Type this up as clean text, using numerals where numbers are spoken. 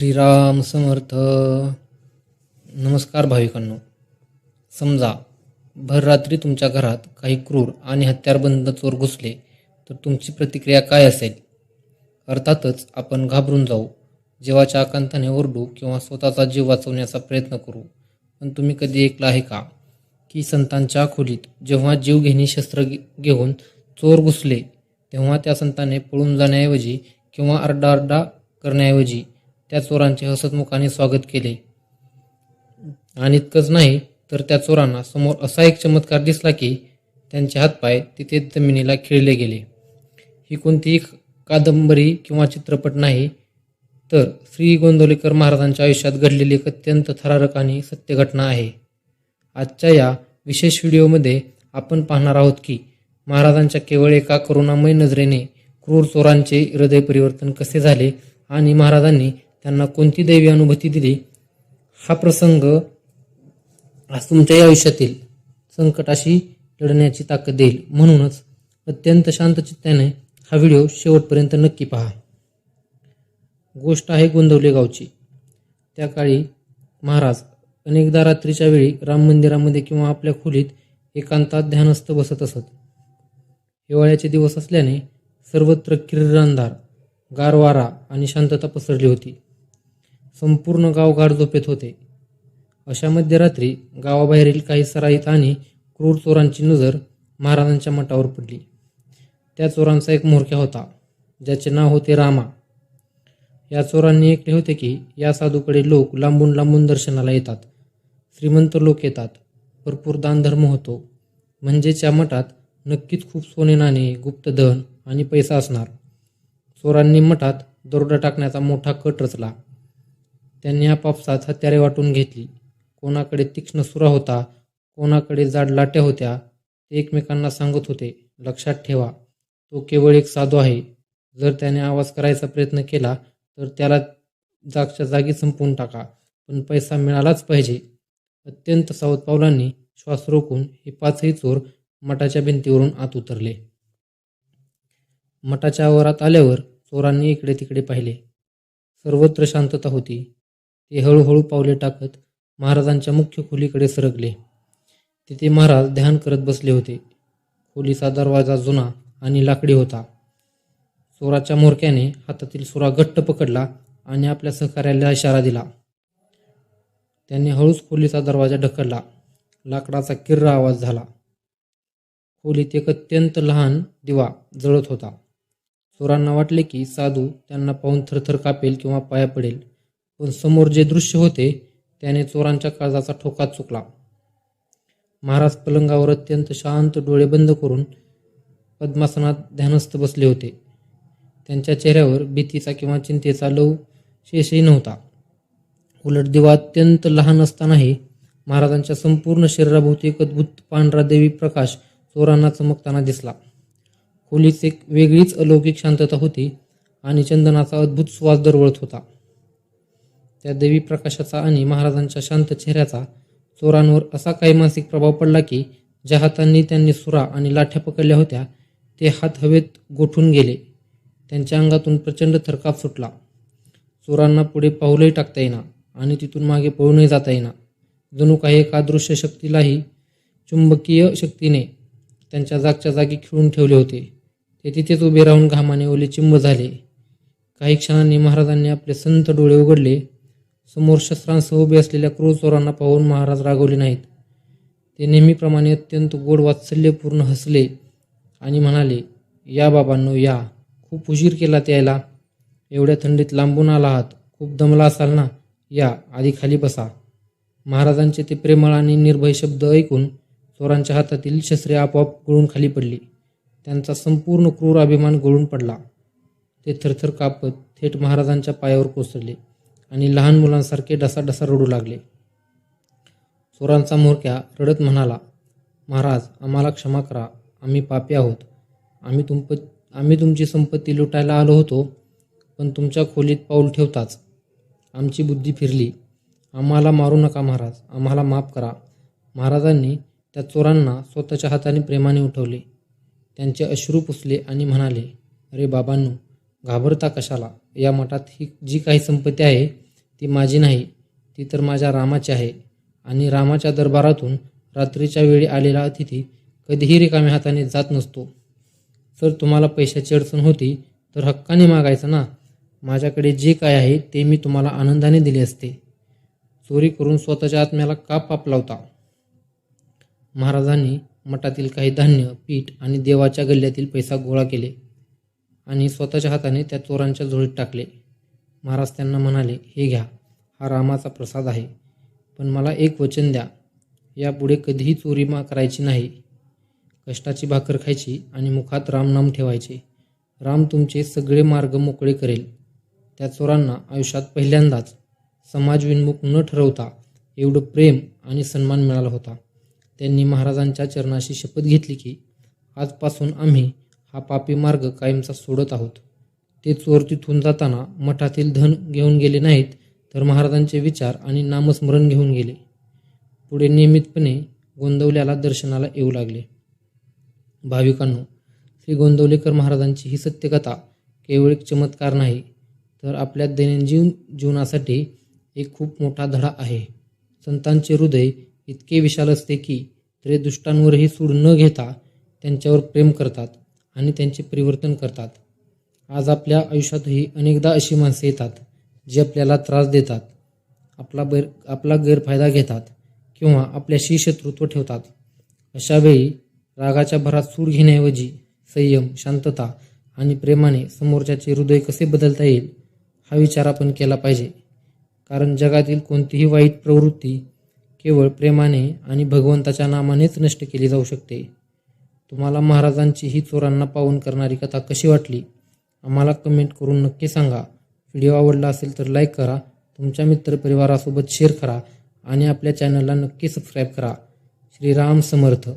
श्रीराम समर्थ. नमस्कार भाविकांनो. समजा भर रात्री तुमच्या घरात काही क्रूर आणि हत्यारबंद चोर घुसले तर तुमची प्रतिक्रिया काय असेल? अर्थातच आपण घाबरून जाऊ, जीवाच्या आकांताने ओरडू किंवा स्वतःचा जीव वाचवण्याचा प्रयत्न करू. पण तुम्ही कधी ऐकलं आहे का की संतांच्या खोलीत जेव्हा जीवघेणी शस्त्र घेऊन चोर घुसले तेव्हा त्या संताने पळून जाण्याऐवजी किंवा आरडाओरडा करण्याऐवजी त्या चोरांचे हसतमुखाने स्वागत केले? आणि इतकंच नाही तर त्या चोरांना समोर असा एक चमत्कार दिसला की त्यांचे हातपाय तिथेच जमिनीला खिळले गेले. ही कोणतीही कादंबरी किंवा चित्रपट नाही, तर श्री गोंदवलेकर महाराजांच्या आयुष्यात घडलेली एक अत्यंत थरारक आणि सत्य घटना आहे. आजच्या या विशेष व्हिडिओमध्ये आपण पाहणार आहोत की महाराजांच्या केवळ एका करुणामय नजरेने क्रूर चोरांचे हृदय परिवर्तन कसे झाले आणि महाराजांनी त्यांना कोणती दैवी अनुभूती दिली. हा प्रसंग आज तुमच्या आयुष्यातील संकटाशी लढण्याची ताकद देईल. म्हणूनच अत्यंत शांत चित्ताने हा व्हिडिओ शेवटपर्यंत नक्की पहा. गोष्ट आहे गोंदवले गावची. त्या काळी महाराज अनेकदा रात्रीच्या वेळी राम मंदिरामध्ये किंवा आपल्या खोलीत एकांतात ध्यानस्थ बसत असत. हिवाळ्याचे दिवस असल्याने सर्वत्र किर्र अंधार, गार वारा आणि शांतता पसरली होती. संपूर्ण गाव गाढ झोपेत होते. अशा मध्यरात्री गावाबाहेरील काही सराईत आणि क्रूर चोरांची नजर महाराजांच्या मठावर पडली. त्या चोरांचा एक म्होरक्या होता, ज्याचे नाव होते रामा. या चोरांनी ऐकले होते की या साधूकडे लोक लांबून लांबून दर्शनाला येतात. श्रीमंत लोक येतात, भरपूर दानधर्म होतो, म्हणजेच या मठात नक्कीच खूप सोने नाणे, गुप्तधन आणि पैसा असणार. चोरांनी मठात दरोडा टाकण्याचा मोठा कट रचला. त्यांनी आपापसात हत्यारे वाटून घेतली. कोणाकडे तीक्ष्ण सुरा होता, कोणाकडे जाड लाट्या होत्या. ते एकमेकांना सांगत होते, लक्षात ठेवा, तो केवळ एक साधू आहे. जर त्याने आवाज करायचा प्रयत्न केला तर त्याला जागच्या जागी संपवून टाका, पण पैसा मिळालाच पाहिजे. अत्यंत सावध पावलांनी श्वास रोखून हे पाचही चोर मठाच्या भिंतीवरून आत उतरले. मठाच्या आवारात आल्यावर चोरांनी इकडे तिकडे पाहिले. सर्वत्र शांतता होती. ते हळूहळू पावले टाकत महाराजांच्या मुख्य खोलीकडे सरकले. तिथे महाराज ध्यान करत बसले होते. खोलीचा दरवाजा जुना आणि लाकडी होता. चोराच्या म्होरक्याने हातातील सुरा घट्ट पकडला आणि आपल्या सहकार्याला इशारा दिला. त्याने हळूच खोलीचा दरवाजा ढकलला. लाकडाचा किर्र आवाज झाला. खोलीत एक अत्यंत लहान दिवा जळत होता. चोरांना वाटले की साधू त्यांना पाहून थरथर कापेल किंवा पाया पडेल, पण समोर जे दृश्य होते त्याने चोरांच्या काळजाचा ठोका चुकला. महाराज पलंगावर अत्यंत शांत डोळे बंद करून पद्मासनात ध्यानस्थ बसले होते. त्यांच्या चेहऱ्यावर भीतीचा किंवा चिंतेचा शेषही नव्हता. उलट दिवा अत्यंत लहान असतानाही महाराजांच्या संपूर्ण शरीराभोवती एक अद्भुत पांढरा देवी प्रकाश चोरांना चमकताना दिसला. खोलीत एक वेगळीच अलौकिक शांतता होती आणि चंदनाचा अद्भुत सुवास दरवळत होता. त्या देवी प्रकाशाचा आणि महाराजांच्या शांत चेहऱ्याचा चोरांवर असा काही मानसिक प्रभाव पडला की ज्या हातांनी त्यांनी सुरा आणि लाठ्या पकडल्या होत्या ते हात हवेत गोठून गेले. त्यांच्या अंगातून प्रचंड थरकाप सुटला. चोरांना पुढे पाऊलही टाकता येईना आणि तिथून मागे पळूनही जाता येईना. जणू काही एका अदृश्य शक्तीलाही चुंबकीय शक्तीने त्यांच्या जागच्या जागी खिळून ठेवले होते. ते तिथेच उभे राहून घामाने ओले चिंब झाले. काही क्षणांनी महाराजांनी आपले संत डोळे उघडले. समोर शस्त्रांसह उभे असलेल्या क्रूर चोरांना पाहून महाराज रागवले नाहीत. ते नेहमीप्रमाणे अत्यंत गोड वात्सल्यपूर्ण हसले आणि म्हणाले, या बाबांनो या, खूप उशीर केलात यायला. एवढ्या थंडीत लांबून आला आहात, खूप दमला असाल ना, या आधी खाली बसा. महाराजांचे ते प्रेमळ आणि निर्भय शब्द ऐकून चोरांच्या हातातील शस्त्रे आपोआप गळून खाली पडली. त्यांचा संपूर्ण क्रूर अभिमान गळून पडला. ते थरथर कापत थेट महाराजांच्या पायावर कोसळले आणि लहान मुलांसारखे ढसाढसा रडू लागले. चोरांचा म्होरक्या रडत म्हणाला, महाराज, आम्हाला क्षमा करा, आम्ही पापी आहोत. आम्ही तुमची संपत्ती लुटायला आलो होतो, पण तुमच्या खोलीत पाऊल ठेवताच आमची बुद्धी फिरली. आम्हाला मारू नका महाराज, आम्हाला माफ करा. महाराजांनी त्या चोरांना स्वतःच्या हाताने प्रेमाने उठवले. त्यांचे अश्रू पुसले आणि म्हणाले, अरे बाबांनो, घाबरता कशाला? या मठात ही जी काही संपत्ती आहे ती माझी नाही, ती तर माझ्या रामाची आहे. आणि रामाच्या दरबारातून रात्रीच्या वेळी आलेला अतिथी कधीही रिकाम्या हाताने जात नसतो. जर तुम्हाला पैशाची अडचण होती तर हक्काने मागायचं ना. माझ्याकडे जे काय आहे ते मी तुम्हाला आनंदाने दिले असते. चोरी करून स्वतःच्या आत्म्याला का पाप लावता? महाराजांनी मठातील काही धान्य, पीठ आणि देवाच्या गल्ल्यातील पैसा गोळा केले आणि स्वतःच्या हाताने त्या चोरांच्या झोळीत टाकले. महाराज त्यांना म्हणाले, हे घ्या, हा रामाचा प्रसाद आहे. पण मला एक वचन द्या, यापुढे कधीही चोरी करायची नाही. कष्टाची भाकर खायची आणि मुखात रामनाम ठेवायचे. राम तुमचे सगळे मार्ग मोकळे करेल. त्या चोरांना आयुष्यात पहिल्यांदाच समाजविन्मुख न ठरवता एवढं प्रेम आणि सन्मान मिळाला होता. त्यांनी महाराजांच्या चरणाशी शपथ घेतली की आजपासून आम्ही हा पापी मार्ग कायमचा सोडत आहोत. ते चोर तिथून जाताना मठातील धन घेऊन गेले नाहीत, तर महाराजांचे विचार आणि नामस्मरण घेऊन गेले. पुढे नियमितपणे गोंदवल्याला दर्शनाला येऊ लागले. भाविकांनो, श्री गोंदवलेकर महाराजांची ही सत्यकथा केवळ एक चमत्कार नाही, तर आपल्या दैनंदिन जीवनासाठी एक खूप मोठा धडा आहे. संतांचे हृदय इतके विशाल असते की ते दुष्टांवरही सूड न घेता त्यांच्यावर प्रेम करतात आणि त्यांचे परिवर्तन करतात. आज आपल्या आयुष्यातही अनेकदा अशी माणसे येतात जी आपल्याला त्रास देतात, आपला गैरफायदा घेतात किंवा आपल्याशी शत्रुत्व ठेवतात. अशा वेळी रागाच्या भरात सूड घेण्याऐवजी संयम, शांतता आणि प्रेमाने समोरच्याचे हृदय कसे बदलता येईल हा विचार आपण केला पाहिजे. कारण जगातील कोणतीही वाईट प्रवृत्ती केवळ प्रेमाने आणि भगवंताच्या नामानेच नष्ट केली जाऊ शकते. तुम्हाला महाराजांची ही चोरांना पावन करणारी कथा कशी वाटली आम्हाला कमेंट करून नक्की सांगा. व्हिडिओ आवडला असेल तर लाईक करा, तुमच्या मित्रपरिवारासोबत शेअर करा आणि आपल्या चॅनलला नक्की सबस्क्राईब करा. श्रीराम समर्थ.